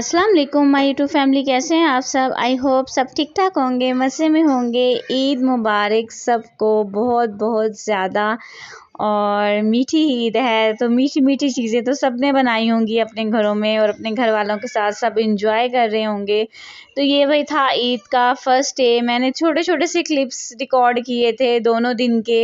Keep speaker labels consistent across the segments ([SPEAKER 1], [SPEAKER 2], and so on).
[SPEAKER 1] अस्सलाम वालेकुम my YouTube family, कैसे हैं आप सब। आई होप सब ठीक ठाक होंगे, मज़े में होंगे। ईद मुबारक सबको बहुत बहुत ज़्यादा। और मीठी ईद है तो मीठी मीठी चीज़ें तो सब ने बनाई होंगी अपने घरों में और अपने घर वालों के साथ सब इंजॉय कर रहे होंगे। तो ये वही था ईद का फर्स्ट डे। मैंने छोटे छोटे से क्लिप्स रिकॉर्ड किए थे दोनों दिन के,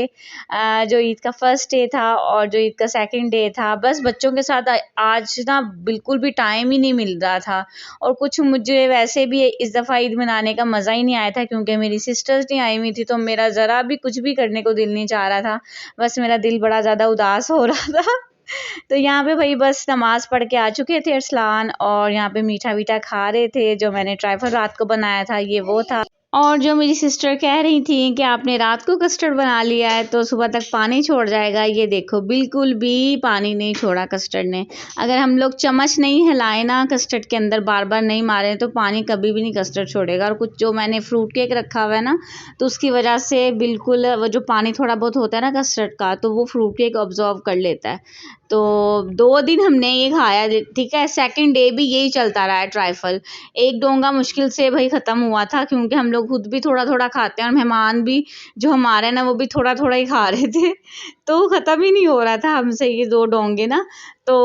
[SPEAKER 1] जो ईद का फर्स्ट डे था और जो ईद का सेकंड डे था। बस बच्चों के साथ आज ना बिल्कुल भी टाइम ही नहीं मिल रहा था। और कुछ मुझे वैसे भी इस दफ़ा ईद मनाने का मज़ा ही नहीं आया था क्योंकि मेरी सिस्टर्स नहीं आई हुई थी, तो मेरा ज़रा भी कुछ भी करने को दिल नहीं चाह रहा था। बस मेरा दिल बड़ा ज़्यादा उदास हो रहा था। तो यहाँ पे भाई बस नमाज़ पढ़ के आ चुके थे अरसलान, और यहाँ पे मीठा वीठा खा रहे थे। जो मैंने ट्राइफल रात को बनाया था ये वो था। और जो मेरी सिस्टर कह रही थी कि आपने रात को कस्टर्ड बना लिया है तो सुबह तक पानी छोड़ जाएगा, ये देखो बिल्कुल भी पानी नहीं छोड़ा कस्टर्ड ने। अगर हम लोग चम्मच नहीं हिलाए ना कस्टर्ड के अंदर, बार बार नहीं मारे, तो पानी कभी भी नहीं कस्टर्ड छोड़ेगा। और कुछ जो मैंने फ्रूट केक रखा हुआ है ना, तो उसकी वजह से बिल्कुल वो जो पानी थोड़ा बहुत होता है ना कस्टर्ड का, तो वो फ्रूट केक ऑब्जॉर्व कर लेता है। तो 2 दिन हमने ये खाया, ठीक है। सेकंड डे भी यही चलता रहा है ट्राइफल। एक डोंगा मुश्किल से भाई ख़त्म हुआ था क्योंकि हम लोग खुद भी थोड़ा थोड़ा खाते हैं और मेहमान भी जो हमारे ना वो भी थोड़ा थोड़ा ही खा रहे थे। तो ख़त्म ही नहीं हो रहा था हमसे ये 2 डोंगे ना। तो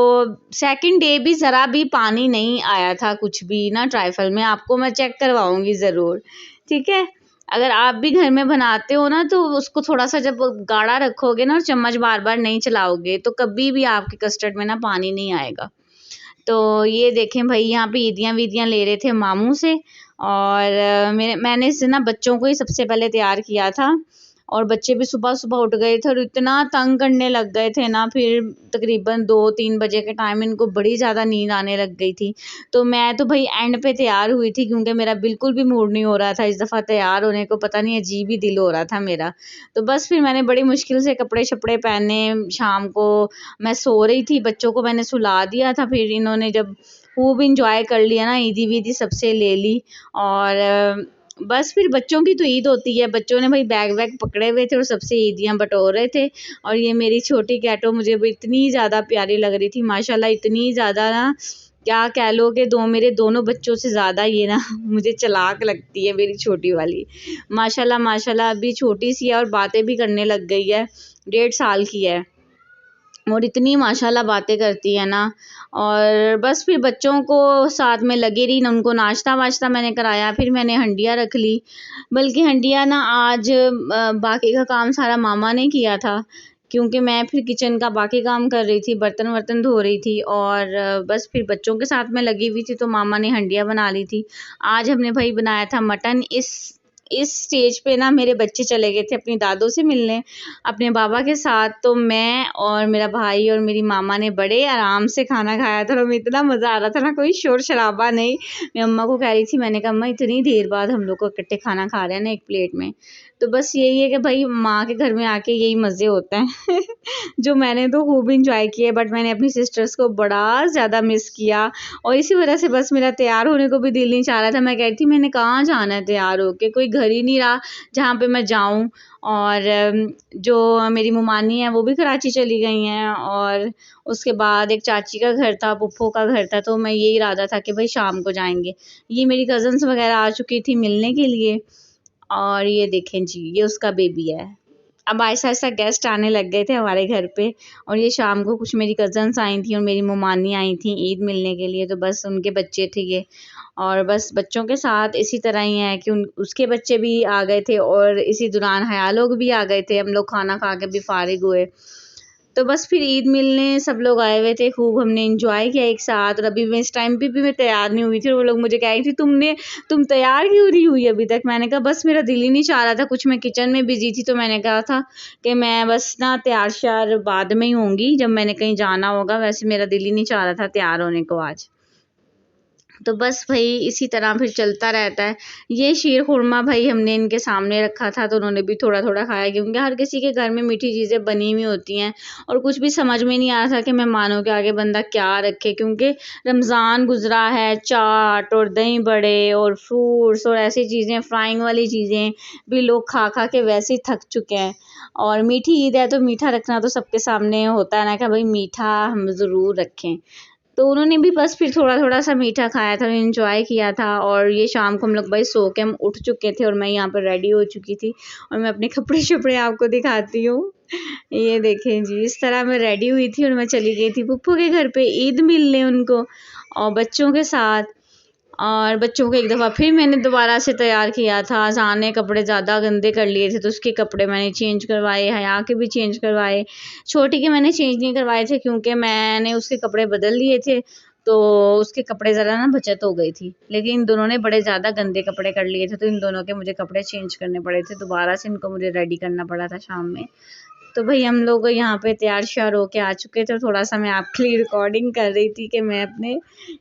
[SPEAKER 1] सेकंड डे भी ज़रा भी पानी नहीं आया था कुछ भी ना ट्राइफल में। आपको मैं चेक करवाऊँगी ज़रूर, ठीक है। अगर आप भी घर में बनाते हो ना, तो उसको थोड़ा सा जब गाढ़ा रखोगे ना और चम्मच बार बार नहीं चलाओगे, तो कभी भी आपके कस्टर्ड में ना पानी नहीं आएगा। तो ये देखें भाई, यहाँ पे ईदियाँ वीदियाँ ले रहे थे मामू से। और मैंने इससे ना बच्चों को ही सबसे पहले तैयार किया था। और बच्चे भी सुबह सुबह उठ गए थे और इतना तंग करने लग गए थे ना, फिर तकरीबन 2-3 बजे के टाइम इनको बड़ी ज़्यादा नींद आने लग गई थी। तो मैं तो भाई एंड पे तैयार हुई थी क्योंकि मेरा बिल्कुल भी मूड नहीं हो रहा था इस दफ़ा तैयार होने को, पता नहीं अजीब ही दिल हो रहा था मेरा। तो बस फिर मैंने बड़ी मुश्किल से कपड़े शपड़े पहने। शाम को मैं सो रही थी, बच्चों को मैंने सुला दिया था, फिर इन्होंने जब खूब इंजॉय कर लिया ना, ईदी वीदी सबसे ले ली। और बस फिर बच्चों की तो ईद होती है, बच्चों ने भाई बैग वैग पकड़े हुए थे और सबसे ईदियाँ बटोर रहे थे। और ये मेरी छोटी कैटो मुझे भी इतनी ज़्यादा प्यारी लग रही थी माशाल्लाह, इतनी ज़्यादा ना, क्या कह लो कि मेरे दोनों बच्चों से ज़्यादा ये ना मुझे चालाक लगती है मेरी छोटी वाली। माशाल्लाह माशाल्लाह, अभी छोटी सी है और बातें भी करने लग गई है, 1.5 साल की है और इतनी माशाल्लाह बातें करती है ना। और बस फिर बच्चों को साथ में लगी रही ना, उनको नाश्ता वाश्ता मैंने कराया, फिर मैंने हंडिया रख ली। बल्कि हंडिया ना आज बाकी का काम सारा मामा ने किया था क्योंकि मैं फिर किचन का बाकी काम कर रही थी, बर्तन वर्तन धो रही थी। और बस फिर बच्चों के साथ में लगी हुई थी तो मामा ने हंडिया बना ली थी। आज हमने भाई बनाया था मटन। इस स्टेज पे ना मेरे बच्चे चले गए थे अपनी दादों से मिलने अपने बाबा के साथ। तो मैं और मेरा भाई और मेरी मामा ने बड़े आराम से खाना खाया था और हमें इतना मज़ा आ रहा था ना, कोई शोर शराबा नहीं। मैं अम्मा को कह रही थी, मैंने कहा अम्मा इतनी देर बाद हम लोग को इकट्ठे खाना खा रहे हैं ना एक प्लेट में। तो बस यही है कि भाई माँ के घर में आके यही मज़े होते हैं। जो मैंने तो खूब इंजॉय किए, बट मैंने अपनी सिस्टर्स को बड़ा ज़्यादा मिस किया। और इसी वजह से बस मेरा तैयार होने को भी दिल नहीं चाह रहा था। मैं कह रही थी मैंने कहाँ जाना है तैयार होके, कोई घर ही नहीं रहा जहाँ पे मैं जाऊँ। और जो मेरी मुमानी है वो भी कराची चली गई हैं। और उसके बाद एक चाची का घर था, पुप्पो का घर था, तो मैं यही इरादा था कि भाई शाम को जाएंगे। ये मेरी कज़न्स वगैरह आ चुकी थी मिलने के लिए। और ये देखें जी, ये उसका बेबी है। अब आहिस्ता-आहिस्ता गेस्ट आने लग गए थे हमारे घर पे। और ये शाम को कुछ मेरी कज़न्स आई थी और मेरी मुमानी आई थी ईद मिलने के लिए, तो बस उनके बच्चे थे ये। और बस बच्चों के साथ इसी तरह ही है कि उसके बच्चे भी आ गए थे और इसी दौरान हया लोग भी आ गए थे। हम लोग खाना खा के भी फारिग हुए। तो बस फिर ईद मिलने सब लोग आए हुए थे, खूब हमने एंजॉय किया एक साथ। और अभी मैं इस टाइम पे भी मैं तैयार नहीं हुई थी और वो लोग मुझे कह रही थी तुम तैयार क्यों नहीं हुई अभी तक। मैंने कहा बस मेरा दिल ही नहीं चाह रहा था, कुछ मैं किचन में बिजी थी। तो मैंने कहा था कि मैं बस ना तैयार श्यार बाद में ही होंगी जब मैंने कहीं जाना होगा, वैसे मेरा दिल ही नहीं चाह रहा था तैयार होने को आज। तो बस भाई इसी तरह फिर चलता रहता है। ये शीर खुरमा भाई हमने इनके सामने रखा था तो उन्होंने भी थोड़ा थोड़ा खाया क्योंकि हर किसी के घर में मीठी चीज़ें बनी हुई होती हैं। और कुछ भी समझ में नहीं आ रहा था कि मेहमानों के आगे बंदा क्या रखे, क्योंकि रमज़ान गुजरा है, चाट और दही बड़े और फ्रूट्स और ऐसी चीज़ें फ्राइंग वाली चीज़ें भी लोग खा खा के वैसे ही थक चुके हैं। और मीठी ईद है तो मीठा रखना तो सबके सामने होता है ना कि भाई मीठा हम ज़रूर रखें। तो उन्होंने भी बस फिर थोड़ा थोड़ा सा मीठा खाया था, एंजॉय किया था। और ये शाम को हम लोग भाई सो के हम उठ चुके थे और मैं यहाँ पर रेडी हो चुकी थी और मैं अपने कपड़े शपड़े आपको दिखाती हूँ। ये देखें जी, इस तरह मैं रेडी हुई थी और मैं चली गई थी पुप्पू के घर पे ईद मिलने उनको और बच्चों के साथ। और बच्चों को एक दफ़ा फिर मैंने दोबारा से तैयार किया था। अज़ान ने कपड़े ज़्यादा गंदे कर लिए थे तो उसके कपड़े मैंने चेंज करवाए, हया के भी चेंज करवाए। छोटी के मैंने चेंज नहीं करवाए थे क्योंकि मैंने उसके कपड़े बदल लिए थे, तो उसके कपड़े ज़रा ना बचत हो गई थी। लेकिन इन दोनों ने बड़े ज़्यादा गंदे कपड़े कर लिए थे तो इन दोनों के मुझे कपड़े चेंज करने पड़े थे। दोबारा से इनको मुझे रेडी करना पड़ा था शाम में। तो भाई हम लोग यहाँ पे तैयार श्यार होके आ चुके थे। थोड़ा सा मैं आपके लिए रिकॉर्डिंग कर रही थी कि मैं अपने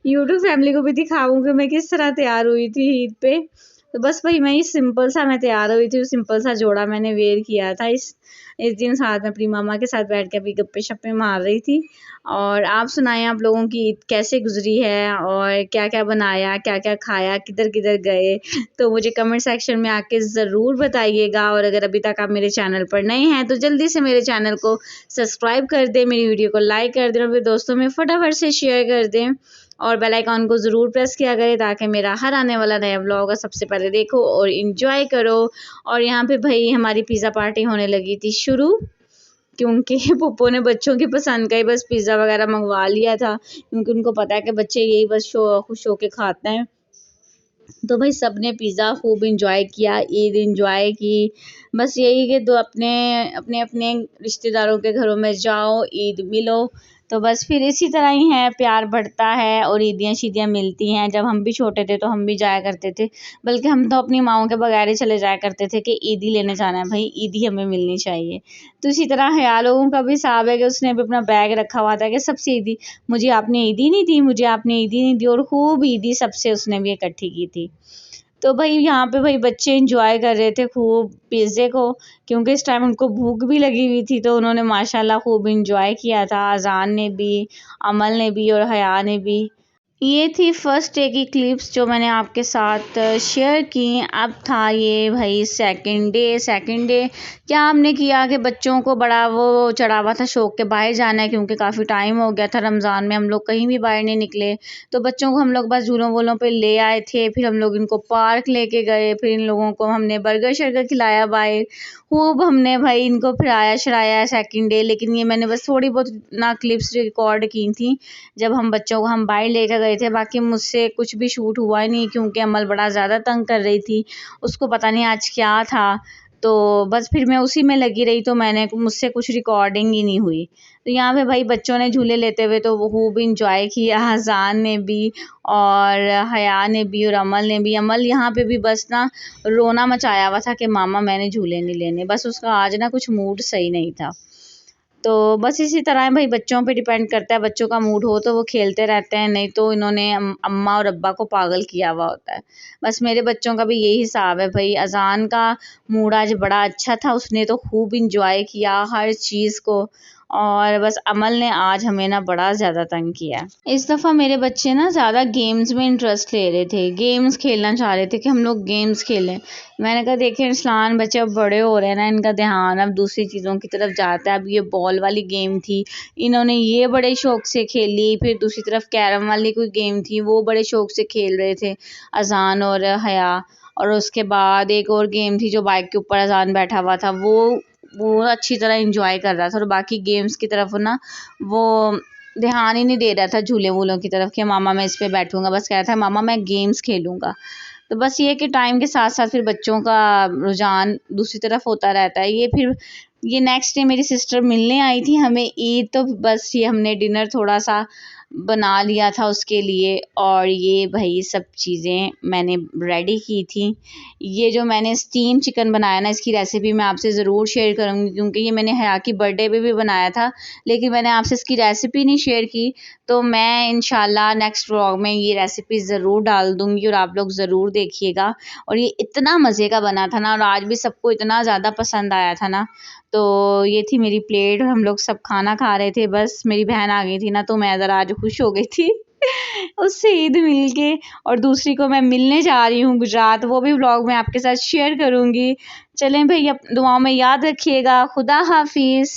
[SPEAKER 1] यूट्यूब फैमिली को भी दिखाऊं कि मैं किस तरह तैयार हुई थी ईद पे। तो बस भाई मैं सिंपल सा मैं तैयार हुई थी, सिंपल सा जोड़ा मैंने वेयर किया था। इस दिन साथ में अपनी मामा के साथ बैठ के अभी गप्पे शप्पे मार रही थी। और आप सुनाएं, आप लोगों की ईद कैसे गुजरी है और क्या क्या बनाया, क्या क्या खाया, किधर किधर गए, तो मुझे कमेंट सेक्शन में आके ज़रूर बताइएगा। और अगर अभी तक आप मेरे चैनल पर नए हैं तो जल्दी से मेरे चैनल को सब्सक्राइब कर दें, मेरी वीडियो को लाइक कर दें और फिर दोस्तों में फटाफट से शेयर कर दें और बेल आइकॉन को ज़रूर प्रेस किया करें ताकि मेरा हर आने वाला नया व्लॉग सबसे पहले देखो और इन्जॉय करो। और यहाँ पे भाई हमारी पिज़्ज़ा पार्टी होने लगी थी शुरू, क्योंकि पुप्पो ने बच्चों की पसंद का ही बस पिज़्ज़ा वगैरह मंगवा लिया था, क्योंकि उनको पता है कि बच्चे यही बस खुश होके खाते हैं। तो भाई सब ने पिज़्ज़ा खूब इंजॉय किया, ईद इंजॉय की। बस यही कि दो अपने अपने अपने रिश्तेदारों के घरों में जाओ, ईद मिलो। तो बस फिर इसी तरह ही है, प्यार बढ़ता है और ईदियाँ शीदियाँ मिलती हैं। जब हम भी छोटे थे तो हम भी जाया करते थे, बल्कि हम तो अपनी माओं के बगैर ही चले जाया करते थे कि ईदी लेने जाना है भाई, ईदी हमें मिलनी चाहिए। तो इसी तरह हया लोगों का भी हिसाब है कि उसने भी अपना बैग रखा हुआ था कि सबसे ईदी, मुझे आपने ईदी नहीं दी, मुझे आपने ईदी नहीं दी, और खूब ईदी सबसे उसने भी इकट्ठी की थी। तो भाई यहाँ पे भाई बच्चे इंजॉय कर रहे थे खूब पिज़्ज़े को, क्योंकि इस टाइम उनको भूख भी लगी हुई थी तो उन्होंने माशाल्लाह खूब इंजॉय किया था। अज़ान ने भी, अमल ने भी और हया ने भी। ये थी फर्स्ट डे की क्लिप्स जो मैंने आपके साथ शेयर की। अब था ये भाई सेकंड डे क्या हमने किया कि बच्चों को बड़ा वो चढ़ा हुआ था शौक के बाहर जाना है, क्योंकि काफ़ी टाइम हो गया था रमज़ान में हम लोग कहीं भी बाहर नहीं निकले। तो बच्चों को हम लोग बस झूलों वूलों पे ले आए थे, फिर हम लोग इनको पार्क लेके गए, फिर इन लोगों को हमने बर्गर शर्गर खिलाया बाहर, खूब हमने भाई इनको फिराया शराया सेकंड डे। लेकिन ये मैंने बस थोड़ी बहुत ना क्लिप्स रिकॉर्ड की थी जब हम बच्चों को हम बाहर लेकर गए थे। बाकी मुझसे कुछ भी शूट हुआ ही नहीं, क्योंकि अमल बड़ा ज़्यादा तंग कर रही थी, उसको पता नहीं आज क्या था। तो बस फिर मैं उसी में लगी रही, तो मुझसे कुछ रिकॉर्डिंग ही नहीं हुई। तो यहाँ पे भाई बच्चों ने झूले लेते हुए तो वो खूब इंजॉय किया, अज़ान ने भी और हया ने भी और अमल ने भी। अमल यहाँ पे भी बस ना रोना मचाया हुआ था कि मामा मैंने झूले नहीं लेने, बस उसका आज ना कुछ मूड सही नहीं था। तो बस इसी तरह भाई बच्चों पे डिपेंड करता है, बच्चों का मूड हो तो वो खेलते रहते हैं, नहीं तो इन्होंने अम्मा और अब्बा को पागल किया हुआ होता है। बस मेरे बच्चों का भी यही हिसाब है भाई। अज़ान का मूड आज बड़ा अच्छा था, उसने तो खूब इंजॉय किया हर चीज़ को। और बस अमल ने आज हमें ना बड़ा ज़्यादा तंग किया। इस दफ़ा मेरे बच्चे ना ज़्यादा गेम्स में इंटरेस्ट ले रहे थे, गेम्स खेलना चाह रहे थे कि हम लोग गेम्स खेलें। मैंने कहा देखें इरसलान, बच्चे अब बड़े हो रहे हैं ना, इनका ध्यान अब दूसरी चीज़ों की तरफ जाता है। अब ये बॉल वाली गेम थी, इन्होंने ये बड़े शौक से खेली। फिर दूसरी तरफ कैरम वाली कोई गेम थी, वो बड़े शौक से खेल रहे थे अज़ान और हया। और उसके बाद एक और गेम थी जो बाइक के ऊपर अज़ान बैठा हुआ था, वो अच्छी तरह इंजॉय कर रहा था। और बाकी गेम्स की तरफ ना वो ध्यान ही नहीं दे रहा था झूले वूलों की तरफ कि मामा मैं इस पे बैठूंगा, बस कह रहा था मामा मैं गेम्स खेलूंगा। तो बस ये कि टाइम के साथ साथ फिर बच्चों का रुझान दूसरी तरफ होता रहता है। ये नेक्स्ट डे मेरी सिस्टर मिलने आई थी हमें ईद, तो बस ये हमने डिनर थोड़ा सा बना लिया था उसके लिए। और ये भाई सब चीज़ें मैंने रेडी की थी। ये जो मैंने स्टीम चिकन बनाया ना, इसकी रेसिपी मैं आपसे ज़रूर शेयर करूँगी, क्योंकि ये मैंने हया की बर्थडे पे भी बनाया था, लेकिन मैंने आपसे इसकी रेसिपी नहीं शेयर की। तो मैं इंशाल्लाह नेक्स्ट व्लॉग में ये रेसिपी ज़रूर डाल दूँगी और आप लोग ज़रूर देखिएगा। और ये इतना मज़े का बना था ना, और आज भी सबको इतना ज़्यादा पसंद आया था ना। तो ये थी मेरी प्लेट, हम लोग सब खाना खा रहे थे। बस मेरी बहन आ गई थी ना, तो मैं ज़रा आज खुश हो गई थी उससे ईद मिल के। और दूसरी को मैं मिलने जा रही हूँ गुजरात, वो भी व्लॉग में आपके साथ शेयर करूँगी। चलें भाई, अब दुआओं में याद रखिएगा। खुदा हाफिज़।